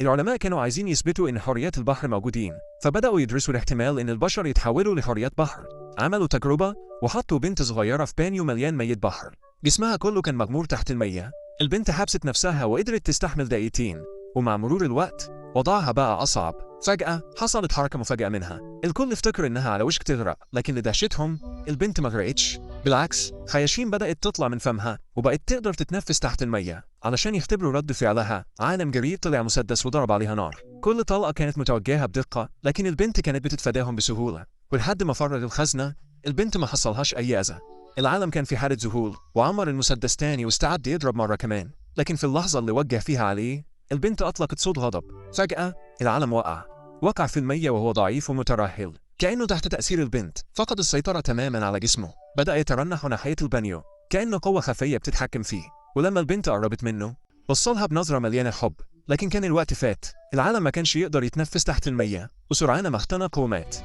العلماء كانوا عايزين يثبتوا إن حريات البحر موجودين، فبدأوا يدرسوا الاحتمال إن البشر يتحولوا لحريات بحر. عملوا تجربة وحطوا بنت صغيرة في بانيو مليان مية بحر، جسمها كله كان مغمور تحت المية. البنت حبست نفسها وقدرت تستحمل دقيقتين، ومع مرور الوقت وضعها بقى أصعب. فجأة حصلت حركة مفاجئة منها، الكل افتكر إنها على وشك تغرق، لكن لدهشتهم البنت ما غرقتش. بالعكس، خياشيم بدأت تطلع من فمها وبقت تقدر تتنفس تحت المية. علشان يختبروا رد فعلها، عالم جريء طلع مسدس وضرب عليها نار. كل طلقة كانت متوجهة بدقة، لكن البنت كانت بتتفاداهم بسهولة. ولحد ما فرغ الخزنة، البنت ما حصلهاش أي أذى. العالم كان في حالة ذهول، وعمر المسدس تاني واستعد يضرب مرة كمان. لكن في اللحظة اللي وجه فيها عليه، البنت أطلقت صوت غضب. فجأة العالم وقع في المية وهو ضعيف ومترهل، كأنه تحت تأثير البنت. فقد السيطرة تماما على جسمه، بدأ يترنح ناحية البانيو كأنه قوة خفية بتتحكم فيه. ولما البنت قربت منه، بصلها بنظرة مليانة حب. لكن كان الوقت فات، العالم ما كانش يقدر يتنفس تحت المية، وسرعان ما اختنق ومات.